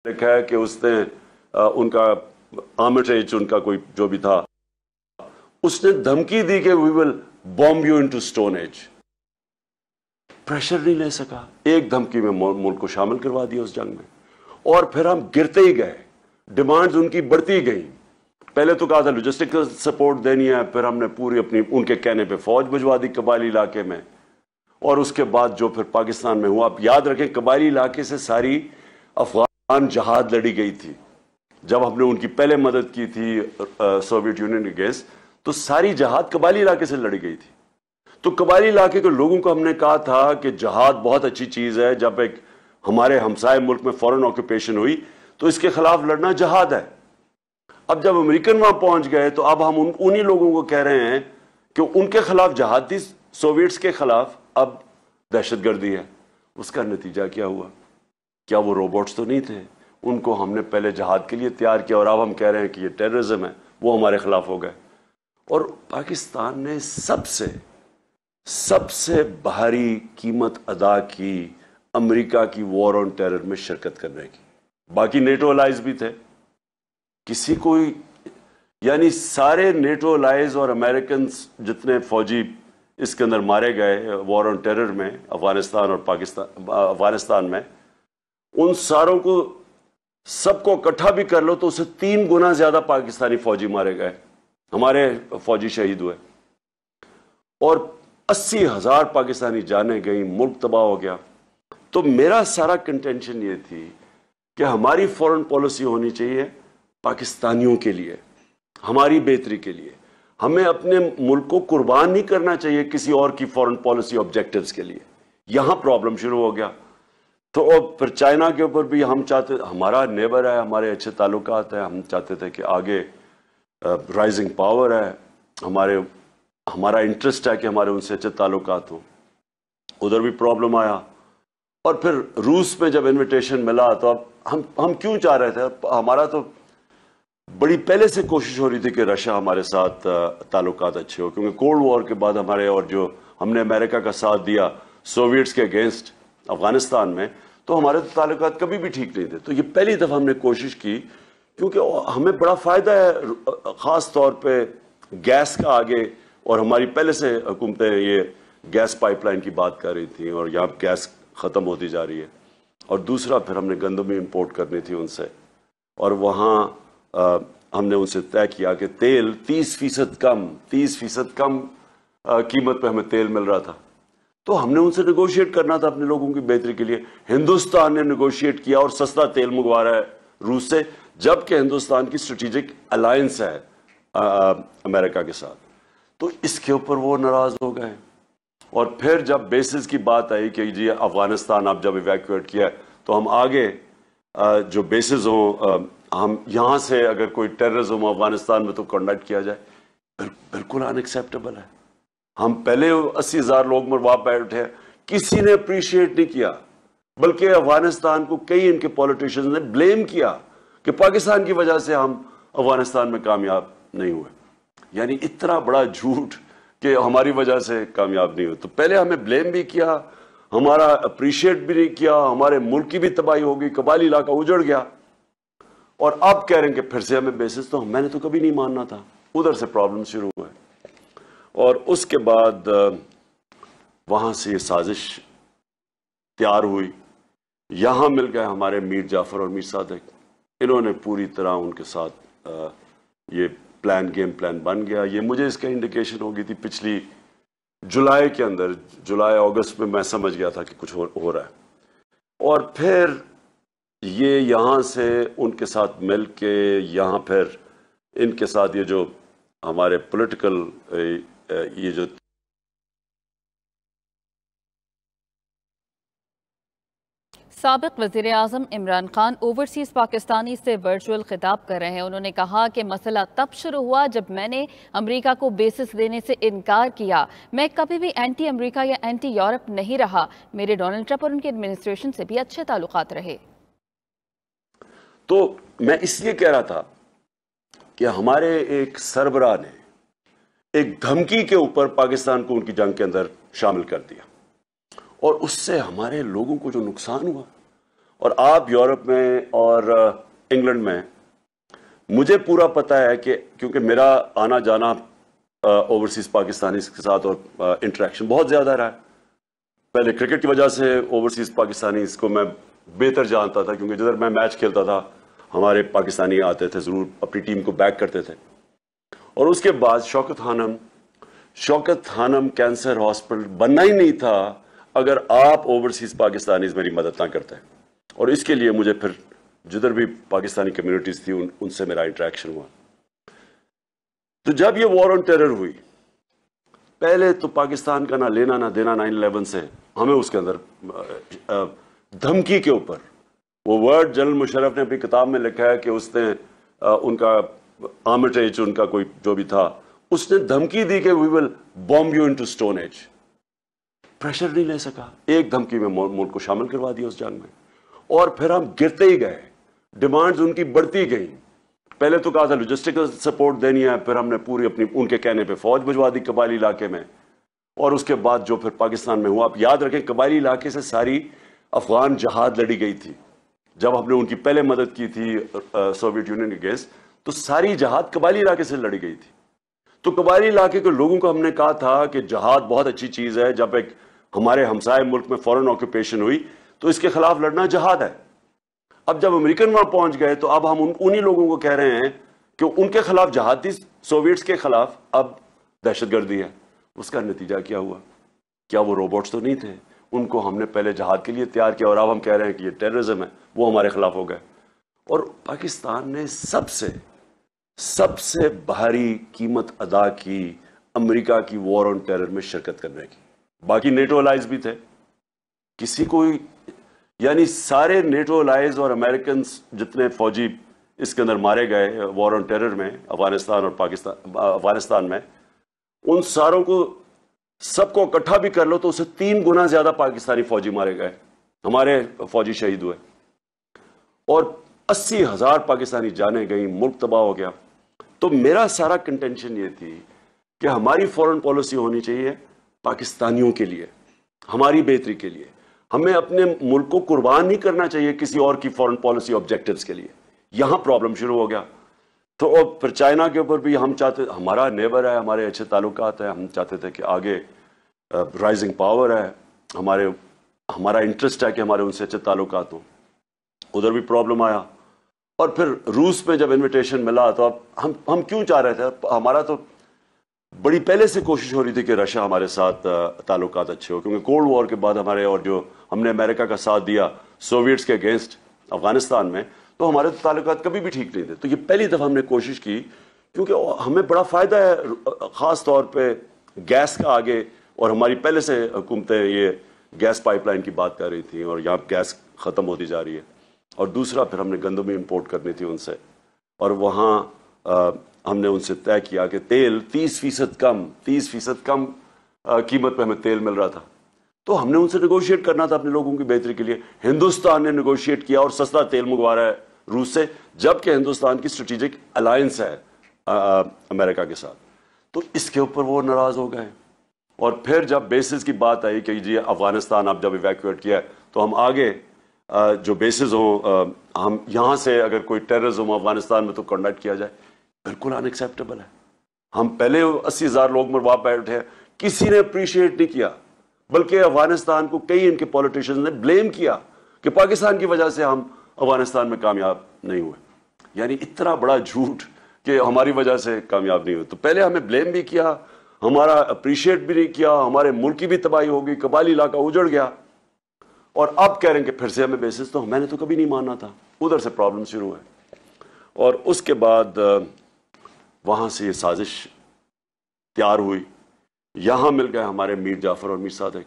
लिखा है कि उसने उनका आर्मिट्रेज उनका कोई जो भी था, उसने धमकी दी कि we will bomb you into stone age. Pressure नहीं ले सका, एक धमकी में मुल्क को शामिल करवा दिया उस जंग में, और फिर हम गिरते ही गए, डिमांड्स उनकी बढ़ती गई। पहले तो कहा था लॉजिस्टिकल सपोर्ट देनी है, फिर हमने पूरी अपनी उनके कहने पे फौज भिजवा दी कबायली इलाके में, और उसके बाद जो फिर पाकिस्तान में हुआ। आप याद रखें, कबायली इलाके से सारी अफगान जहाद लड़ी गई थी। जब हमने उनकी पहले मदद की थी सोवियत यूनियन के अगेंस्ट, तो सारी जहाद कबायली इलाके से लड़ी गई थी। तो कबायली इलाके के लोगों को हमने कहा था कि जहाद बहुत अच्छी चीज है, जब एक हमारे हमसाए मुल्क में फॉरेन ऑक्यूपेशन हुई तो इसके खिलाफ लड़ना जहाद है। अब जब अमेरिकन वहां पहुंच गए तो अब हम उन्हीं लोगों को कह रहे हैं कि उनके खिलाफ जहाद थी, सोवियट्स के खिलाफ अब दहशतगर्दी है। उसका नतीजा क्या हुआ? क्या वो रोबोट्स तो नहीं थे? उनको हमने पहले जहाद के लिए तैयार किया और अब हम कह रहे हैं कि ये टेररिज्म है, वो हमारे खिलाफ हो गए। और पाकिस्तान ने सबसे भारी कीमत अदा की अमेरिका की वॉर ऑन टेरर में शिरकत करने की। बाकी नेटो अलाइज भी थे, किसी कोई, यानी सारे नेटो अलाइज और अमेरिकन जितने फौजी इसके अंदर मारे गए वॉर ऑन टेरर में, अफगानिस्तान और अफगानिस्तान में, उन सारों को सबको इकट्ठा भी कर लो तो उससे 3 गुना ज्यादा पाकिस्तानी फौजी मारे गए, हमारे फौजी शहीद हुए, और 80,000 पाकिस्तानी जाने गई, मुल्क तबाह हो गया। तो मेरा सारा कंटेंशन ये थी कि हमारी फॉरेन पॉलिसी होनी चाहिए पाकिस्तानियों के लिए, हमारी बेहतरी के लिए। हमें अपने मुल्क को कुर्बान नहीं करना चाहिए किसी और की फॉरेन पॉलिसी ऑब्जेक्टिव्स के लिए। यहां प्रॉब्लम शुरू हो गया। तो फिर चाइना के ऊपर भी हम चाहते, हमारा नेबर है, हमारे अच्छे ताल्लुकात हैं, हम चाहते थे कि आगे राइजिंग पावर है, हमारा इंटरेस्ट है कि हमारे उनसे अच्छे ताल्लुकात हों। उधर भी प्रॉब्लम आया, और फिर रूस में जब इनविटेशन मिला तो अब हम क्यों चाह रहे थे, हमारा तो बड़ी पहले से कोशिश हो रही थी कि रशिया हमारे साथ ताल्लुकात अच्छे हो, क्योंकि कोल्ड वॉर के बाद हमारे, और जो हमने अमेरिका का साथ दिया सोवियट्स के अगेंस्ट अफगानिस्तान में, तो हमारे तो ताल्लुकात कभी भी ठीक नहीं थे। तो ये पहली दफा हमने कोशिश की, क्योंकि हमें बड़ा फायदा है, खास तौर पे गैस का आगे, और हमारी पहले से हुकूमतें ये गैस पाइपलाइन की बात कर रही थी, और यहाँ गैस खत्म होती जा रही है। और दूसरा फिर हमने गंदम इंपोर्ट करनी थी उनसे, और वहाँ हमने उनसे तय किया कि तेल 30% कम कीमत पे हमें तेल मिल रहा था। तो हमने उनसे नेगोशिएट करना था अपने लोगों की बेहतरी के लिए। हिंदुस्तान ने नेगोशिएट किया और सस्ता तेल मंगवा रहा है रूस से, जबकि हिंदुस्तान की स्ट्रेटेजिक अलायंस है अमेरिका के साथ। तो इसके ऊपर वो नाराज हो गए। और फिर जब बेसिस की बात आई कि जी अफगानिस्तान आप जब इवैक्यूएट किया तो हम आगे जो बेसिस हो, हम यहाँ से अगर कोई टेररिज्म अफगानिस्तान में तो कंडक्ट किया जाए, बिल्कुल अनएक्सेप्टेबल है। हम पहले 80,000 लोग मरवा बैठे, किसी ने अप्रिशिएट नहीं किया, बल्कि अफगानिस्तान को कई इनके पॉलिटिशियंस ने ब्लेम किया कि पाकिस्तान की वजह से हम अफगानिस्तान में कामयाब नहीं हुए। यानी इतना बड़ा झूठ कि हमारी वजह से कामयाब नहीं हुए। तो पहले हमें ब्लेम भी किया, हमारा अप्रिशिएट भी नहीं किया, हमारे मुल्क की भी तबाही हो गई, कबायली इलाका उजड़ गया, और अब कह रहे हैं कि फिर से हमें बेसिस। तो मैंने तो कभी नहीं मानना था। उधर से प्रॉब्लम शुरू हुए, और उसके बाद वहां से ये साजिश तैयार हुई। यहां मिल गए हमारे मीर जाफर और मीर सादिक, इन्होंने पूरी तरह उनके साथ ये गेम प्लान बन गया। ये मुझे इसका इंडिकेशन हो गई थी पिछली जुलाई के अंदर, जुलाई अगस्त में मैं समझ गया था कि कुछ हो रहा है। और फिर ये यहाँ से उनके साथ मिल के, यहाँ फिर इनके साथ ये जो हमारे पॉलिटिकल ये जो साबिक वज़ीर-ए-आज़म इमरान खान ओवरसीज़ पाकिस्तानी से वर्चुअल खिताब कर रहे हैं। उन्होंने कहा कि मसला तब शुरू हुआ जब मैंने अमेरिका को बेसिस देने से इनकार किया। मैं कभी भी एंटी अमेरिका या एंटी यूरोप नहीं रहा। मेरे डोनाल्ड ट्रंप और उनके एडमिनिस्ट्रेशन से भी अच्छे ताल्लुकात रहे। तो मैं इसलिए कह रहा था कि हमारे एक सरबराह ने एक धमकी के ऊपर पाकिस्तान को उनकी जंग के अंदर शामिल कर दिया, और उससे हमारे लोगों को जो नुकसान हुआ और आप यूरोप में और इंग्लैंड में, मुझे पूरा पता है कि क्योंकि मेरा आना जाना ओवरसीज पाकिस्तानी के साथ और इंटरेक्शन बहुत ज़्यादा रहा है। पहले क्रिकेट की वजह से ओवरसीज पाकिस्तानी को मैं बेहतर जानता था, क्योंकि जिधर मैं मैच खेलता था हमारे पाकिस्तानी आते थे, ज़रूर अपनी टीम को बैक करते थे। और उसके बाद शौकत खानम कैंसर हॉस्पिटल बनना ही नहीं था अगर आप ओवरसीज पाकिस्तानीज मेरी मदद ना करते। और इसके लिए मुझे फिर जिधर भी पाकिस्तानी कम्युनिटीज थी उनसे मेरा इंटरेक्शन हुआ। तो जब ये वॉर ऑन टेरर हुई, पहले तो पाकिस्तान का ना लेना ना देना 9/11 से, हमें उसके अंदर धमकी के ऊपर, वो वर्ड जनरल मुशर्रफ ने अपनी किताब में लिखा है कि उसने उनका आर्मिटेज, उनका कोई जो भी था, उसने धमकी दी कि we will bomb you into stone age. Pressure नहीं ले सका, एक धमकी में मुल्क को शामिल करवा दिया उस जंग में। और फिर हम गिरते ही गए, डिमांड्स उनकी बढ़ती गई। पहले तो कहा था लॉजिस्टिकल सपोर्ट देनी है, फिर हमने पूरी अपनी उनके कहने पे फौज भिजवा दी कबायली इलाके में। और उसके बाद जो फिर पाकिस्तान में हुआ, आप याद रखें कबायली इलाके से सारी अफगान जहाद लड़ी गई थी। जब हमने उनकी पहले मदद की थी सोवियत यूनियन के अगेंस्ट, तो सारी जहाद कबायली इलाके से लड़ी गई थी। तो कबायली इलाके के लोगों को हमने कहा था कि जहाद बहुत अच्छी चीज है, जब एक हमारे हमसाए मुल्क में फॉरेन ऑक्यूपेशन हुई तो इसके खिलाफ लड़ना जहाद है। अब जब अमेरिकन वहां पहुंच गए तो अब हम उन्हीं लोगों को कह रहे हैं कि उनके खिलाफ जहाद थी, सोवियट्स के खिलाफ अब दहशतगर्दी है। उसका नतीजा क्या हुआ? क्या वो रोबोट्स तो नहीं थे? उनको हमने पहले जहाद के लिए तैयार किया और अब हम कह रहे हैं कि ये टेररिज्म है, वो हमारे खिलाफ हो गए। और पाकिस्तान ने सबसे भारी कीमत अदा की अमेरिका की वॉर ऑन टेरर में शिरकत करने की। बाकी नेटो अलाइज भी थे, किसी को, यानी सारे नेटो अलाइज और अमेरिकन जितने फौजी इसके अंदर मारे गए वॉर ऑन टेरर में, अफगानिस्तान और अफगानिस्तान में, उन सारों को सबको इकट्ठा भी कर लो तो उससे 3 गुना ज्यादा पाकिस्तानी फौजी मारे गए, हमारे फौजी शहीद हुए और 80,000 पाकिस्तानी जाने गई, मुल्क तबाह हो गया। तो मेरा सारा कंटेंशन ये थी कि हमारी फॉरेन पॉलिसी होनी चाहिए पाकिस्तानियों के लिए, हमारी बेहतरी के लिए। हमें अपने मुल्क को कुर्बान नहीं करना चाहिए किसी और की फॉरेन पॉलिसी ऑब्जेक्टिव्स के लिए। यहां प्रॉब्लम शुरू हो गया। तो और फिर चाइना के ऊपर भी हम चाहते, हमारा नेबर है, हमारे अच्छे ताल्लुकात है, हम चाहते थे कि आगे राइजिंग पावर है, हमारा इंटरेस्ट है कि हमारे उनसे अच्छे ताल्लुकात हों। उधर भी प्रॉब्लम आया। और फिर रूस में जब इनविटेशन मिला तो अब हम क्यों चाह रहे थे, हमारा तो बड़ी पहले से कोशिश हो रही थी कि रशिया हमारे साथ ताल्लुकात अच्छे हो, क्योंकि कोल्ड वॉर के बाद हमारे, और जो हमने अमेरिका का साथ दिया सोवियट्स के अगेंस्ट अफगानिस्तान में, तो हमारे तो ताल्लुकात कभी भी ठीक नहीं थे। तो ये पहली दफ़ा हमने कोशिश की, क्योंकि हमें बड़ा फ़ायदा है ख़ास तौर पे गैस का आगे, और हमारी पहले से हुकूमतें ये गैस पाइपलाइन की बात कर रही थी और यहाँ गैस ख़त्म होती जा रही है। और दूसरा फिर हमने गंदम इंपोर्ट करनी थी उनसे, और वहाँ हमने उनसे तय किया कि तेल 30% कम कीमत पे हमें तेल मिल रहा था। तो हमने उनसे नेगोशिएट करना था अपने लोगों की बेहतरी के लिए। हिंदुस्तान ने नेगोशिएट किया और सस्ता तेल मंगवा रहा है रूस से, जबकि हिंदुस्तान की स्ट्रेटेजिक अलायंस है अमेरिका के साथ। तो इसके ऊपर वो नाराज हो गए। और फिर जब बेसिस की बात आई कि जी अफगानिस्तान अब जब इवैक्यूएट किया तो हम आगे जो बेसिस हों, हम यहाँ से अगर कोई टेररिज्म अफगानिस्तान में तो कंडक्ट किया जाए, बिल्कुल अनएक्सेप्टेबल है। हम पहले 80,000 लोग मरवा बैठे हैं, किसी ने अप्रिशिएट नहीं किया, बल्कि अफगानिस्तान को कई इनके पॉलिटिशियंस ने ब्लेम किया कि पाकिस्तान की वजह से हम अफगानिस्तान में कामयाब नहीं हुए। यानी इतना बड़ा झूठ कि हमारी वजह से कामयाब नहीं हुए। तो पहले हमें ब्लेम भी किया, हमारा अप्रिशिएट भी नहीं किया, हमारे मुल्क की भी तबाही हो गई, कबायली इलाका उजड़ गया। और अब कह रहे हैं कि फिर से हमें बेसिस, तो मैंने तो कभी नहीं माना था। उधर से प्रॉब्लम शुरू है। और उसके बाद वहाँ से ये साजिश तैयार हुई, यहाँ मिल गए हमारे मीर जाफर और मीर सादिक।